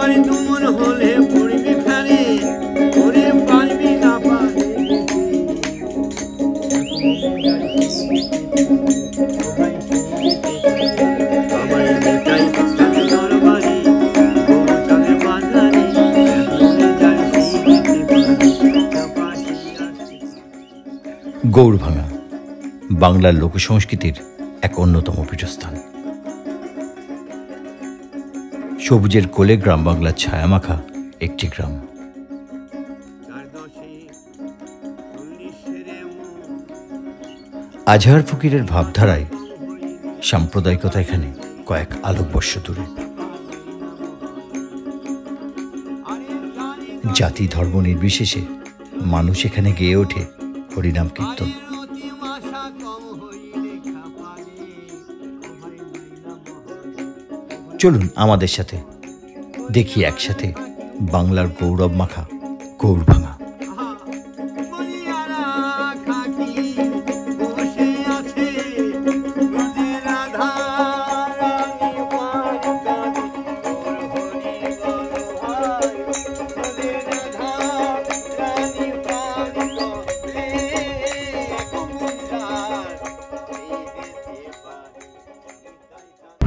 একবারই তুমন হলে পড়বি ফেলে ওরে পারবি না পারে গৌড়ভাঙা বাংলার লোকসংস্কৃতির এক অন্যতম পীঠস্থান। সবুজের কোলে গ্রাম বাংলার ছায়ামাখা একটি গ্রাম। আজহার ফকিরের ভাবধারায় সাম্প্রদায়িকতা এখানে কয়েক আলোকবর্ষ দূরে। জাতি ধর্ম নির্বিশেষে মানুষ এখানে গেয়ে ওঠে হরিনাম কীর্তন। চলুন আমাদের সাথে দেখি একসাথে বাংলার গৌরব মাখা গৌড়ভাঙা।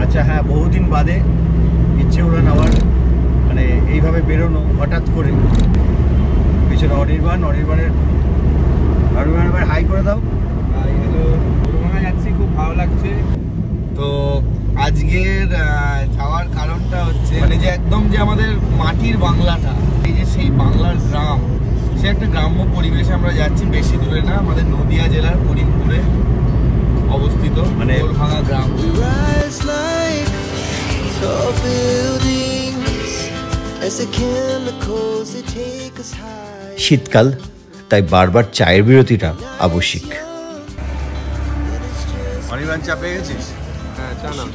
আচ্ছা হ্যাঁ, বহুদিন বাদে ইচ্ছে হলো আবার মানে এইভাবে বেরোনো হঠাৎ করে। পিছনে অনির্বাণের হাই করে দাও। গৌড়ভাঙা যাচ্ছি, খুব ভালো লাগছে। তো আজকের যাওয়ার কারণটা হচ্ছে মানে যে একদম যে আমাদের মাটির বাংলাটা, এই যে সেই বাংলার গ্রাম, সে একটা গ্রাম্য পরিবেশে আমরা যাচ্ছি। বেশি দূরে না, আমাদের নদিয়া জেলার করিমপুরে অবস্থিত মানে গৌড়ভাঙা গ্রাম। শীতকাল, তাই বারবার চায়ের বিরতিটা আবশ্যিক। অনির্বাণ চা পেয়ে গেছিস? হ্যাঁ, চা নাও।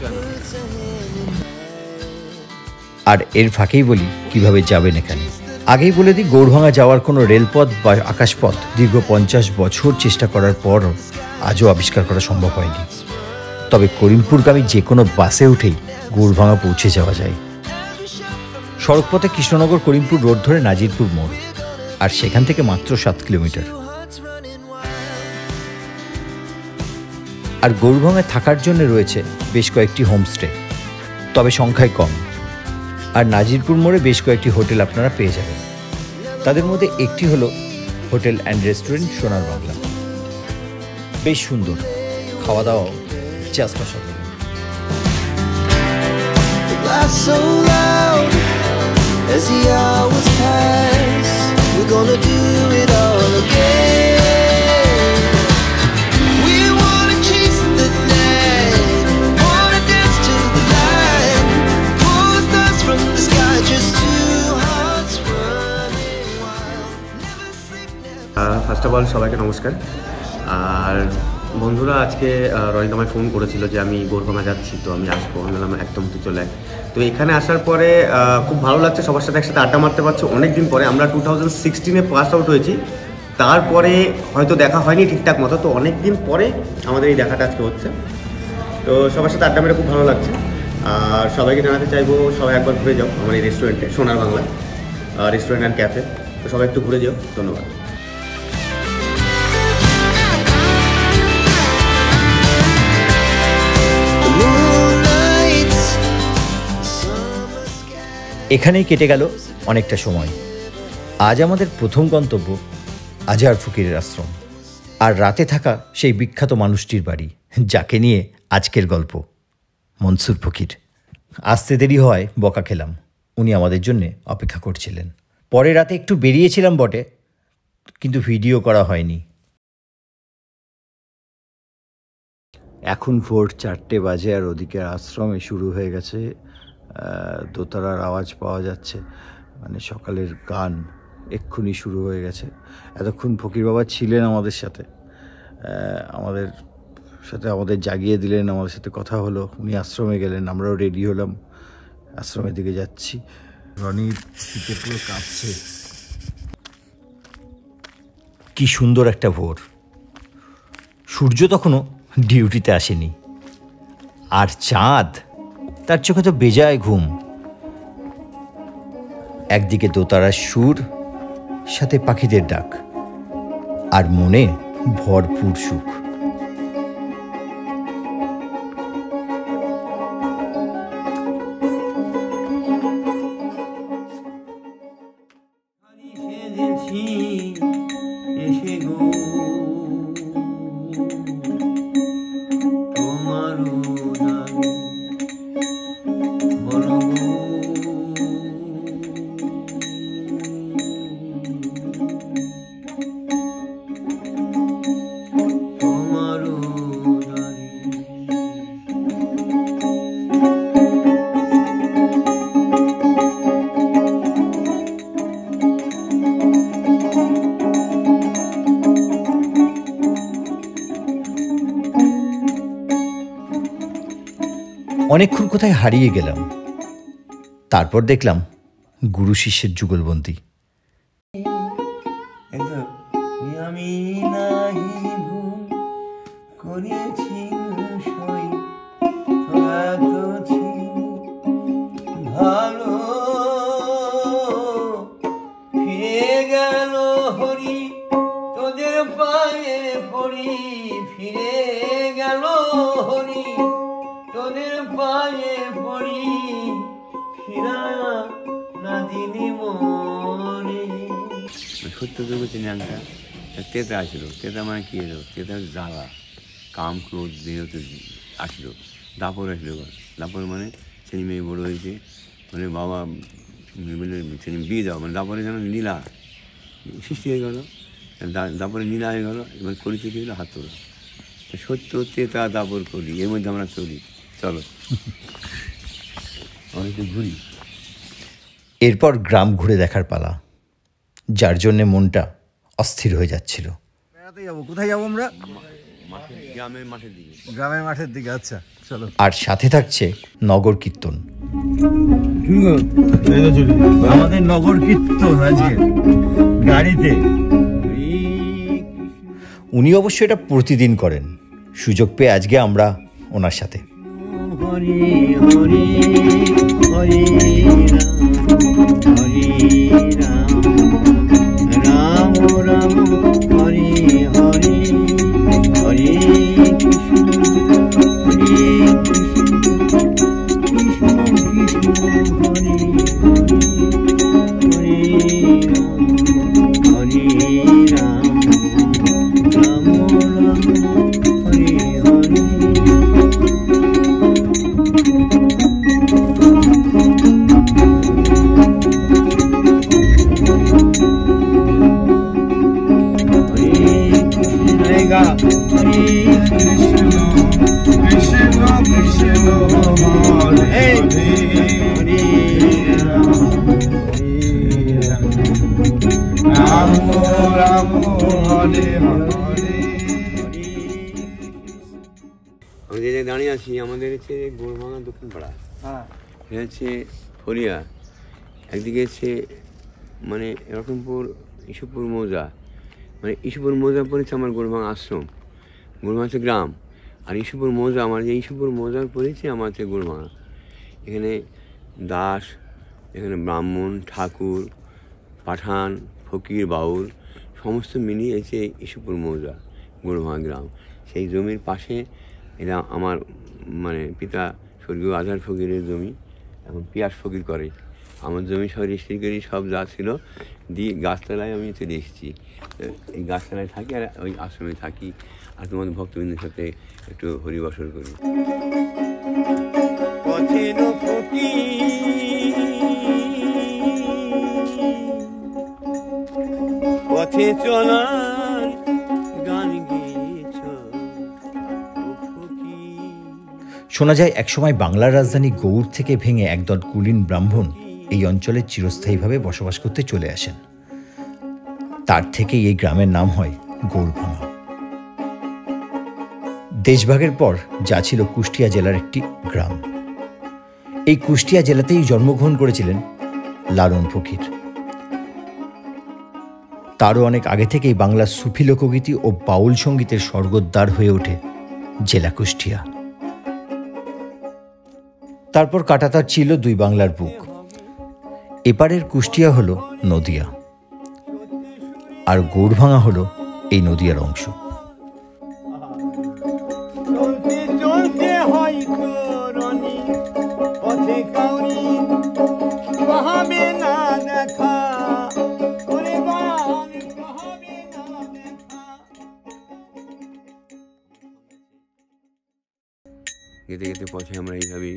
আর এর ফাঁকেই বলি কিভাবে যাবেন এখানে। আগেই বলে দিই, গৌড়ভাঙা যাওয়ার কোনো রেলপথ বা আকাশপথ দীর্ঘ 50 বছর চেষ্টা করার পরও আজও আবিষ্কার করা সম্ভব হয়নি। তবে করিমপুরগামী যে কোনো বাসে উঠেই গৌড়ভাঙা পৌঁছে যাওয়া যায়। সড়কপথে কৃষ্ণনগর করিমপুর রোড ধরে নাজিরপুর মোড়, আর সেখান থেকে মাত্র 7 কিলোমিটার। আর গৌড়ভাঙায় থাকার জন্য রয়েছে বেশ কয়েকটি হোমস্টে, তবে সংখ্যায় কম। আর নাজিরপুর মোড়ে বেশ কয়েকটি হোটেল আপনারা পেয়ে যাবেন। তাদের মধ্যে একটি হলো হোটেল অ্যান্ড রেস্টুরেন্ট সোনার বাংলা। বেশ সুন্দর, খাওয়া দাওয়াও জাস্ট অসাধারণ। As the hours pass, we're gonna do it all again. We wanna chase the night, wanna dance to the light, pull stars from the sky, just two hearts running wild. Never sleep, never. First of all সবাইকে নমস্কার। আর বন্ধুরা, আজকে রনিত আমায় phone করেছিল যে আমি গৌড়ভাঙা যাচ্ছি, তো আমি আসবো। আমি বললাম একদম তুই চলে আয়। তো এখানে আসার পরে খুব ভালো লাগছে, সবার সাথে একসাথে আড্ডা মারতে পারছি অনেক দিন পরে। আমরা 2016-এ পাস আউট হয়েছি, তারপরে হয়তো দেখা হয়নি ঠিকঠাক মতো। তো অনেক দিন পরে আমাদের এই দেখাটা আজকে হচ্ছে। তো সবার সাথে আড্ডা মেরে খুব ভালো লাগছে। আর সবাইকে জানাতে চাইবো, সবাই একবার ঘুরে যাও আমার এই রেস্টুরেন্টে, সোনার বাংলা রেস্টুরেন্ট অ্যান্ড ক্যাফে। তো সবাই একটু ঘুরে যাও। ধন্যবাদ। এখানেই কেটে গেল অনেকটা সময়। আজ আমাদের প্রথম গন্তব্য আজহার ফকিরের আশ্রম, আর রাতে থাকা সেই বিখ্যাত মানুষটির বাড়ি, যাকে নিয়ে আজকের গল্প, মনসুর ফকির। আসতে দেরি হয় বকা খেলাম, উনি আমাদের জন্যে অপেক্ষা করছিলেন। পরে রাতে একটু বেরিয়েছিলাম বটে, কিন্তু ভিডিও করা হয়নি। এখন ভোর 4টে বাজে, আর ওদিকে আশ্রমে শুরু হয়ে গেছে দোতারার আওয়াজ পাওয়া যাচ্ছে, মানে সকালের গান এক্ষুনি শুরু হয়ে গেছে। এতক্ষণ ফকির বাবা ছিলেন আমাদের সাথে, আমাদের জাগিয়ে দিলেন, আমাদের সাথে কথা হলো। উনি আশ্রমে গেলেন, আমরাও রেডি হলাম, আশ্রমের দিকে যাচ্ছি। রনির শীতে পুরো কাঁপছে। কি সুন্দর একটা ভোর, সূর্য তখনও ডিউটিতে আসেনি, আর চাঁদ, তার চোখে তো বেজায় ঘুম। একদিকে দোতারার সুর, সাথে পাখিদের ডাক, আর মনে ভরপুর সুখ। সেজেছি এসে গো তোমার উদারে, বলো গো তোমার উদারে। অনেকক্ষণ কোথায় হারিয়ে গেলাম। তারপর দেখলাম গুরু শিষ্যের যুগলবন্দি। আমি নাহি ভুল করেছি সই, তোরা তো ছিলি ভালো, ফিরে গেল হরি তোদের পায়ে পড়ি, ফিরে গেল হরি তোদের পায়ে পড়ি, ফিরা না দিনি মরে। সত্য যুগে চিনাঙ্কা তেতা আসলো। তেতা মানে কি এলো? তেতা জ্বালা, কাম ক্রোধ দেহতে আসলো। দাপর আসলো। দাপর মানে ছেলে মেয়ে বড়ো হয়েছে, মানে বাবা ছেলে বিয়ে দাও, মানে দাপরে যেন নীলা সৃষ্টি হয়ে গেল, দাপরে নীলা হয়ে গেল। এবার করেছে কি হলো? হাত তোলা। সত্য তেতা দাপর করি, এর মধ্যে আমরা চলি। চলো অনেকে ঘুরি। এরপর গ্রাম ঘুরে দেখার পালা, যার জন্যে মনটা অস্থির হয়ে যাচ্ছিল। বেড়াতে যাবো। কোথায় যাবো আমরা? গ্রামের মাঠের দিকে। গ্রামের মাঠের দিকে। আচ্ছা চলো। আর সাথে থাকছে নগর কীর্তন। আমাদের নগর কীর্তন আজকে গাড়িতে। উনি অবশ্য এটা প্রতিদিন করেন। সুযোগ পেয়ে আজকে আমরা ওনার সাথে। হরি হরি হরি রাম রাম রাম হরি হরি হরি কৃষ্ণ হরি কৃষ্ণ কৃষ্ণ হরি হরি হরি রাম রাম রাম হরি হরি। আমি যে জায়গায় দাঁড়িয়ে আছি, আমাদের হচ্ছে গোড়ভাঙা দক্ষিণ পাড়া, এটা হচ্ছে ফরিয়া, একদিকে হচ্ছে মানে রতনপুর ইসুপুর মৌজা, মানে ইসুপুর মৌজা পড়েছে আমার গোড়ভাঙা আশ্রম। গোড়ভাঙা হচ্ছে গ্রাম, আর ইসুপুর মৌজা, আমার যে ইসুপুর মৌজার পড়েছে আমার হচ্ছে গোড়ভাঙা। এখানে দাস, এখানে ব্রাহ্মণ, ঠাকুর, পাঠান, ফকির, বাউল সমস্ত মিলিয়ে হচ্ছে ইসুপুর মৌজা, গোড়ভাঙা গ্রাম। সেই জমির পাশে এটা আমার মানে পিতা স্বর্গীয় আজহার ফকিরের জমি, এখন পিয়াস ফকির করে। আমার জমি সব রেজিস্ট্রি করি, সব যা ছিল দিয়ে গাছতলায় আমি চলে এসেছি। এই গাছতলায় থাকি আর ওই আশ্রমে থাকি, আর তোমাদের ভক্তবৃন্দের সাথে একটু হরিবাসর করি। পথের ফকির পথে চলার গান গেয়েছ শোনা যায় একসময় বাংলার রাজধানী গৌড় থেকে ভেঙে একদল কুলীন ব্রাহ্মণ এই অঞ্চলে চিরস্থায়ীভাবে বসবাস করতে চলে আসেন। তার থেকেই এই গ্রামের নাম হয় গৌড়ভাঙা। দেশভাগের পর যা ছিল কুষ্টিয়া জেলার একটি গ্রাম। এই কুষ্টিয়া জেলাতেই জন্মগ্রহণ করেছিলেন লালন ফকির। তারও অনেক আগে থেকেই বাংলার সুফি লোকগীতি ও বাউল সঙ্গীতের স্বর্গদ্বার হয়ে ওঠে জেলা কুষ্টিয়া। তারপর কাটাতার ছিল দুই বাংলার বুক। এপারের কুষ্টিয়া হলো নদিয়া, আর গৌড়ভাঙা হলো এই নদিয়ার অংশ। চলতে চলতে হয়তো রনি পথে কাউরি পাবে না দেখা, ওরে বান পাবে না দেখা। যেতে যেতে পথে আমরা এইভাবেই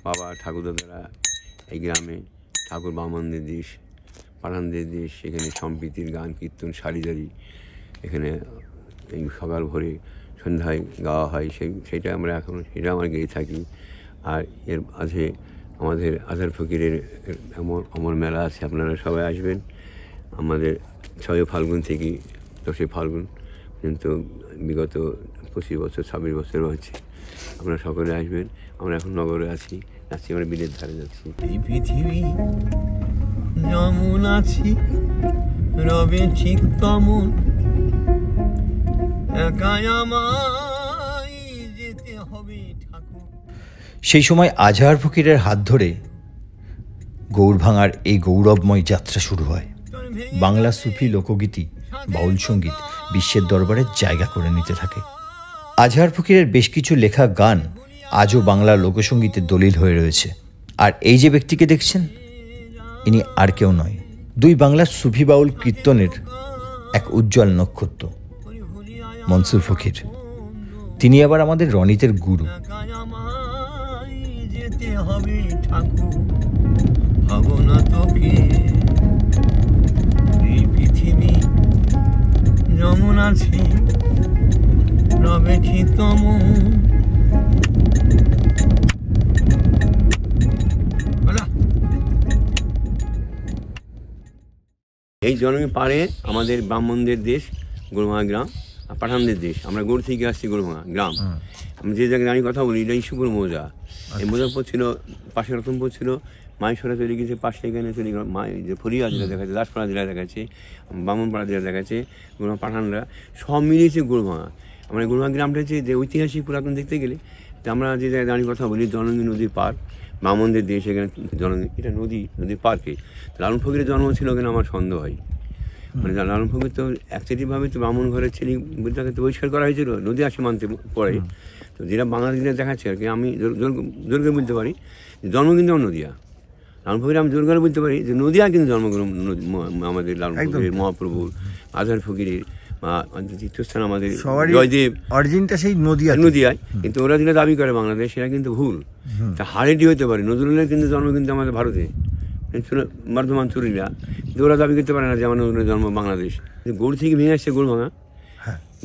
বাবা ঠাকুরদাদারা এই গ্রামে ঠাকুর বামনদের দেশ, পাঠানদের দেশ, সেখানে সম্প্রীতির গান কীর্তন সারিদারি এখানে এই সকাল ভোরে সন্ধ্যায় গাওয়া হয়, সেটা আমরা এখন সেটা আমরা গেয়ে থাকি। আর এর মাঝে আমাদের আজহার ফকিরের অমর মেলা আছে, আপনারা সবাই আসবেন। আমাদের 6 ফাল্গুন থেকে 10 ফাল্গুন কিন্তু বিগত 25 বছর 26 বছর হচ্ছে, আপনারা সকলে আসবেন। আমরা এখন নগরে আছি, আমরা বিলের ধারে যাচ্ছি। এই পৃথিবী যেমন আছি রবে ঠিক তেমন, একাই আমায় যেতে হবে ঠাকুর। সেই সময় আজহার ফকিরের হাত ধরে গৌড়ভাঙার এই গৌরবময় যাত্রা শুরু হয়। বাংলা সুফি লোকগীতি, বাউল সঙ্গীত বিশ্বের দরবারে জায়গা করে নিতে থাকে। আজহার ফকিরের বেশ কিছু লেখা গান আজও বাংলা লোকসঙ্গীতের দলিল হয়ে রয়েছে। আর এই যে ব্যক্তিকে দেখছেন, ইনি আর কেউ নয়, 2 বাংলার সুফি বাউল কীর্তনের এক উজ্জ্বল নক্ষত্র, মনসুর ফকির। তিনি আবার আমাদের রনিতের গুরু। যেতে হবে ঠাকুর, ভাবো না তোকে এই পৃথিবী যেমন আছে রবে ঠিক তেমন। এই জন্মে পারে আমাদের ব্রাহ্মণদের দেশ গৌড়ভাঙা গ্রাম, আর পাঠানদের দেশ। আমরা গৌড় থেকে আসছি গৌড়ভাঙা গ্রাম। আমি যে জায়গায় দাঁড়িয়ে কথা বলি, এটা ইস্যুপুর মৌজা। এই মৌজাপুর ছিল, পাশে রতনপুর ছিল, মাইসরা চলে গেছে, পাশে এখানে চলে গেল যে ফরিয়া জেলা দেখাচ্ছে, দাসপাড়া জেলা দেখাচ্ছে, বামনপাড়া জেলা দেখাচ্ছে, গৌড়ভাঙা পাঠানরা সব মিলিয়েছে গৌড়ভাঙা। আমরা গৌড়ভাঙা গ্রামটা হচ্ছে যে ঐতিহাসিক পুরাতন দেখতে গেলে, তো আমরা যে জায়গায় দাঁড়িয়ে কথা বলি, জননী নদীর পার, ব্রাহ্মণদের দেশ, এখানে জননী, এটা নদীর পার্কে। লালন ফকিরের জন্ম ছিল এখানে, আমার সন্দেহ হয়। মানে লালন ফকির তো একচেটিভাবে তো ব্রাহ্মণ ঘরের ছেলে তাকে তো বহিষ্কার করা হয়েছিল, নদী আসে মানতে পড়ে। তো যেটা বাংলাদেশে দেখাচ্ছে আর কি, আমি জোর করে বলতে পারি জন্ম কিন্তু আমার নদিয়া। লালন ফকির আমি জোর করে বলতে পারি যে নদিয়া কিন্তু জন্মগ্রহণ আমাদের লালন ফকিরের, মহাপ্রভুর, আজহার ফকিরের তীর্থস্থান আমাদের জয়দেব, অরিজিনটা সেই নদিয়ায়। কিন্তু ওরা যেটা দাবি করে বাংলাদেশ, সেটা কিন্তু ভুল। তা হারেডি হতে পারে, নজরুলের কিন্তু জন্ম কিন্তু আমাদের ভারতে, বর্ধমান চুরিরা, কিন্তু ওরা দাবি করতে পারে না যে আমার নজরুলের জন্ম বাংলাদেশ। গৌড় থেকে ভেঙে আসছে গৌড়ভাঙা,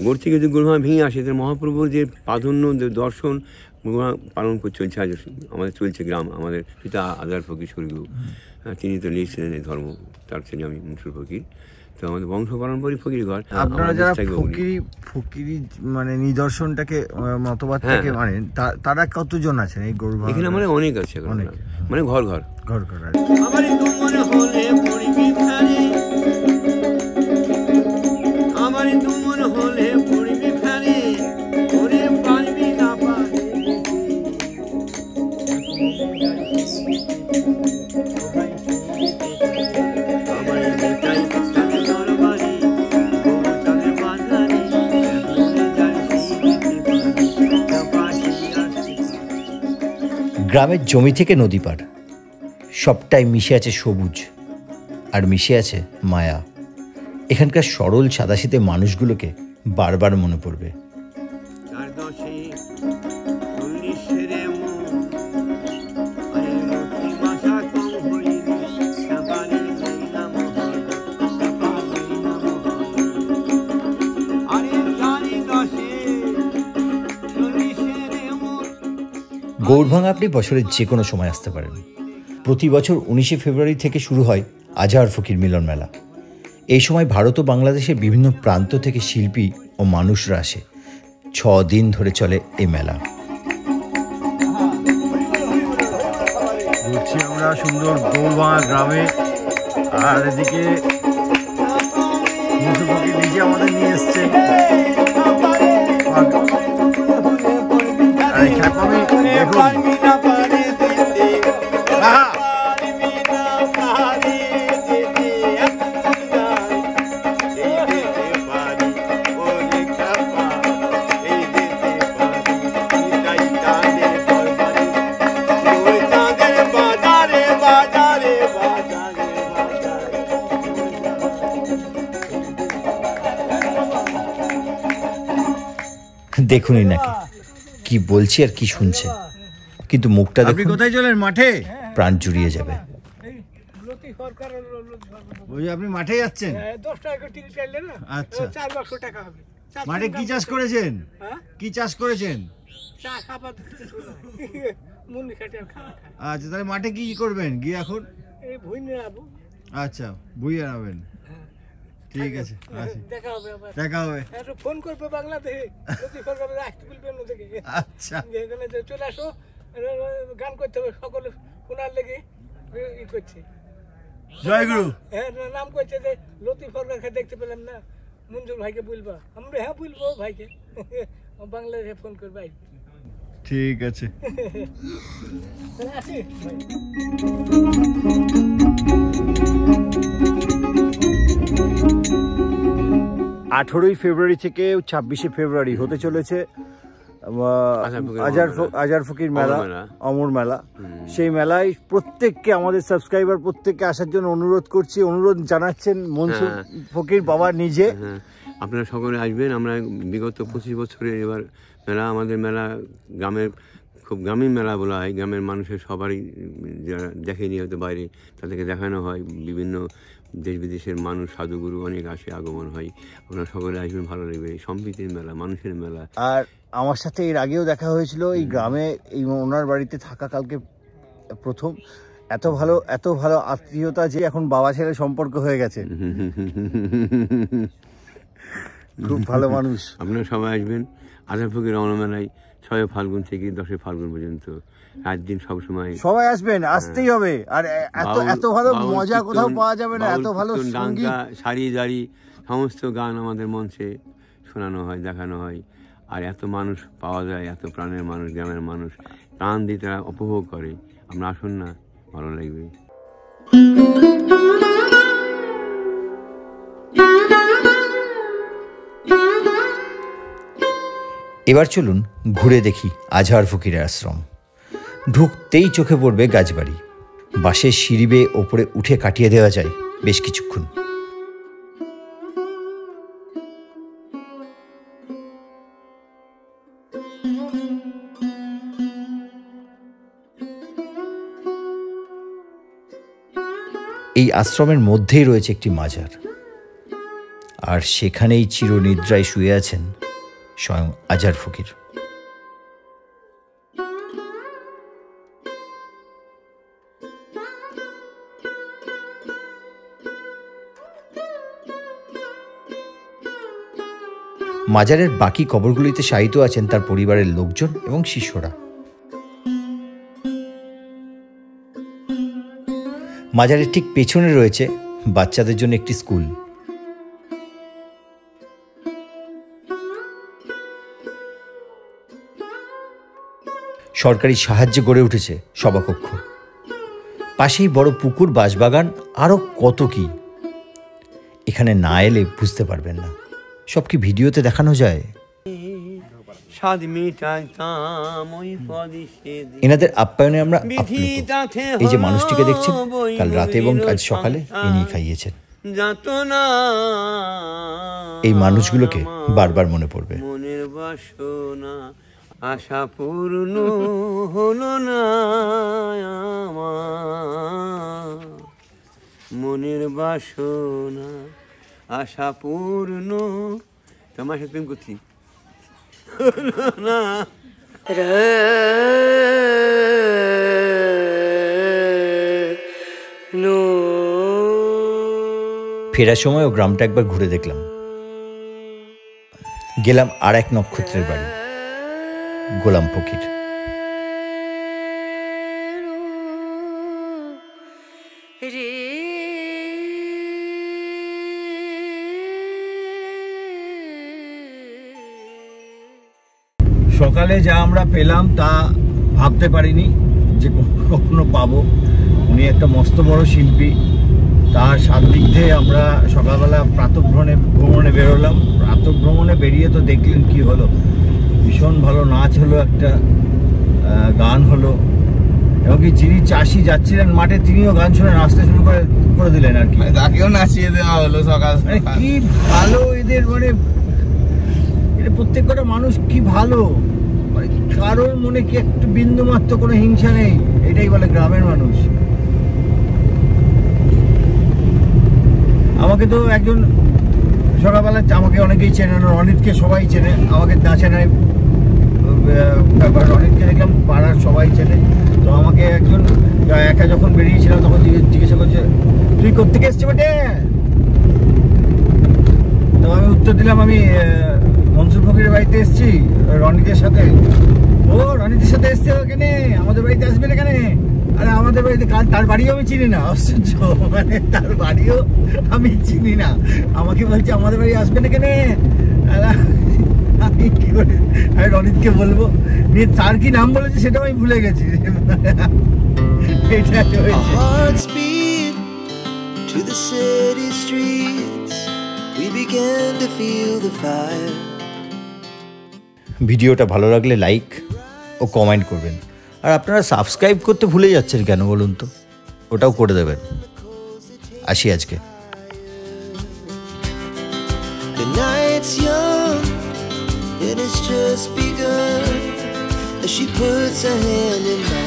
গৌড় থেকে যদি গৌড়ভাঙা ভেঙে আসে, তাহলে মহাপ্রভুর যে প্রাধান্য দর্শন পালন করে চলছে, আজ আমাদের চলছে গ্রাম। আমাদের পিতা আজহার ফকির শরীফ, তিনি তো লিখছিলেন এই ধর্ম, তার ছেলে আমি মনসুর ফকির। তো আমাদের বংশ পারম্পরিক ফকির ঘর। আপনারা যারা ফকিরি মানে নিদর্শনটাকে মতবাদটাকে মানেন, তারা কতজন আছেন এই গৌড়ভাঙা? এখানে আমাদের অনেক আছে, মানে ঘর ঘর আমার তুমন হলে পড়বি ফেরে, আমার তুমন হলে পড়বি ফেরে, ওরে পারবি না পারে। আমার বেটাই তাকে দরবারে গোচালে বাজারে, গ্রামের জমি থেকে নদী পার, সবটাই মিশে আছে সবুজ, আর মিশে আছে মায়া। এখানকার সরল সাদাশীতে মানুষগুলোকে বারবার মনে পড়বে। গৌড়ভাঙা আপনি বছরের যে কোনো সময় আসতে পারেন। প্রতি বছর 19শে ফেব্রুয়ারি থেকে শুরু হয় আজহার ফকির মিলন মেলা। এই সময় ভারত ও বাংলাদেশের বিভিন্ন প্রান্ত থেকে শিল্পী ও মানুষরা আসে। 6 দিন ধরে চলে এই মেলা। ঘুরছি আমরা সুন্দর গৌড়ভাঙা গ্রামে, আর এদিকে মনসুর ফকির নিজে আমাদের নিয়ে এসছে। আর এখানে দেখুন দেখুনই নাকি কি বলছি আর কি শুনছে, কিন্তু মুখটা আপনি দেখুন, কোথায় চলেন? মাঠে? প্রাণ জুড়িয়ে যাবে। ওই আপনি মাঠে যাচ্ছেন? 10 টাকা টিকিট কাটলে না, আচ্ছা। 400 টাকা হবে। মাঠে কি চাষ করেছেন? হ্যাঁ? কি চাষ করেছেন? চা খাবার মুন্ডি কাটে আর খাওয়া খায়। আচ্ছা, তাহলে মাঠে কি করবেন গিয়ে এখন? এই ভুই নিয়ে যাবো। আচ্ছা, বুই আনাবেন। ঠিক আছে, আসি, দেখা হবে আবার। দেখা হবে। একটু ফোন করবে বাংলাদেশে, যদি ফোন করবে আসতে বলবে ওদিকে। আচ্ছা, এখানে চলে আসো, গান করতে হবে, সকলে শোনার লেগে ই করছে। জয়গুরু। হ্যাঁ, নাম করছে যে লতিফ সরকারকে দেখতে পেলাম না, মঞ্জুর ভাইকে বলবা। আমরা হ্যাঁ বলবো ভাইকে, বাংলাদেশে ফোন করবে। ঠিক আছে। আসি। 18ই ফেব্রুয়ারি থেকে 26শে ফেব্রুয়ারি হতে চলেছে আজার ফকির মেলা, অমর মেলা। সেই মেলায় প্রত্যেককে, আমাদের সাবস্ক্রাইবার প্রত্যেককে আসার জন্য অনুরোধ করছি। অনুরোধ জানাচ্ছেন মনসুর ফকির বাবা নিজে। আপনারা সকলে আসবেন। আমরা বিগত 25 বছরের এবার মেলা, আমাদের মেলা গ্রামের, খুব গ্রামীণ মেলা বলা হয়। গ্রামের মানুষের সবারই যারা দেখেনি হয়তো বাইরে, তাদেরকে দেখানো হয়। বিভিন্ন দেশ বিদেশের মানুষ, সাধুগুরু অনেক আসে, আগমন হয়। আপনারা সকলে আসবেন, ভালো লাগবে। সম্প্রীতির মেলা, মানুষের মেলা। আর আমার সাথে এর আগেও দেখা হয়েছিল এই গ্রামে, এই ওনার বাড়িতে থাকা কালকে প্রথম। এত ভালো আত্মীয়তা যে এখন বাবা ছেলে সম্পর্ক হয়ে গেছে। খুব ভালো মানুষ। আপনারা সবাই আসবেন আজার ফকির রমনা মেলায় 6 ফাল্গুন থেকে 10 ফাল্গুন পর্যন্ত। 8 দিন সবসময় সবাই আসবেন, আসতেই হবে। আর এত ভালো মজা কোথাও পাওয়া যাবে না, এত ভালো সঙ্গীত, সারি জারি সমস্ত গান আমাদের মঞ্চে শোনানো হয়, দেখানো হয়। আর এত মানুষ পাওয়া যায়, এত প্রাণের মানুষ, গ্রামের মানুষ প্রাণ দিয়ে তারা উপভোগ করে। আমরা আসুন না, ভালো লাগবে। এবার চলুন ঘুরে দেখি আজহার ফকিরের আশ্রম। ঢুকতেই চোখে পড়বে গাছবাড়ি। বাঁশের সিঁড়ি বেয়ে ওপরে উঠে কাটিয়ে দেওয়া যায় বেশ কিছুক্ষণ। এই আশ্রমের মধ্যেই রয়েছে একটি মাজার, আর সেখানেই চিরনিদ্রায় শুয়ে আছেন স্বয়ং আজার ফকির। মাজারের বাকি কবরগুলিতে শায়িত আছেন তার পরিবারের লোকজন এবং শিষ্যরা। মাজারের ঠিক পেছনে রয়েছে বাচ্চাদের জন্য একটি স্কুল। সরকারি সাহায্যে গড়ে উঠেছে সভাকক্ষ, পাশেই বড় পুকুর, বাঁশবাগান, আরও কত কি। এখানে না এলে বুঝতে পারবেন না, সব কি ভিডিওতে দেখানো যায়। এনাদের আপ্যায়নে আমরা আপ্লুত। এই যে মানুষটিকে দেখছেন, কাল রাতে এবং আজ সকালে ইনি খাইয়েছেন। এই মানুষগুলোকে বারবার মনে পড়বে। মনের বাসনা আশা পূর্ণ হলো না আমার, মনের বাসনা আশা পূর্ণ। তোমার সাথে প্রেম করছি না। ফেরার সময়ও গ্রামটা একবার ঘুরে দেখলাম। গেলাম আর এক নক্ষত্রের বাড়ি, গোলাম ফকির। সকালে যা আমরা পেলাম তা ভাবতে পারিনি যে কখনো পাবো। উনি একটা মস্ত বড় শিল্পী। তার সান্নিধ্যে আমরা সকালবেলা প্রাতঃভ্রমণে বেরোলাম। প্রাতঃভ্রমণে বেরিয়ে তো দেখলেন কি হলো, ভীষণ ভালো নাচ হলো, একটা গান হলো। এমনকি যিনি চাষি যাচ্ছিলেন মাঠে, তিনিও গান শুনে নাচতে শুরু করে দিলেন আর কি। তাকেও নাচিয়ে দেওয়া হলো সকাল। কি ভালো এদের, মানে মানে প্রত্যেকটা মানুষ কি ভালো, মানে কারোর মনে কি একটু বিন্দু মাত্র কোনো হিংসা নেই, এটাই বলে গ্রামের মানুষ। আমাকে তো একজন সকালবেলা আমাকে অনেকেই চেনে, রনিতকে সবাই চেনে, আমাকে না চেনে ব্যাপার। রনিতকে দেখলাম পাড়ার সবাই চেনে। তো আমাকে একজন একা যখন বেরিয়েছিলাম তখন জিজ্ঞাসা করছে, তুই কোত্থেকে এসছি বেটে? তো আমি উত্তর দিলাম, আমি মনসুর ফকিরের বাড়িতে এসছি রনিতের সাথে। ও রনিতের সাথে এসছে ওখানে, আমাদের বাড়িতে আসবে না কেন? আরে আমাদের বাড়িতে তার বাড়িও আমি চিনি না। আশ্চর্য, মানে তার বাড়িও আমি চিনি না, আমাকে বলছে আমাদের বাড়ি আসবে না কেন? আমি কি করে আমি রনিতকে বলবো? নিয়ে তার কি নাম বলেছে সেটাও আমি ভুলে গেছি। এটা ভিডিওটা ভালো লাগলে লাইক ও কমেন্ট করবেন। আর আপনারা সাবস্ক্রাইব করতে ভুলে যাচ্ছেন কেন বলুন তো? ওটাও করে দেবেন। আসি আজকে। The night's young and it's just begun as she puts her hand in mine.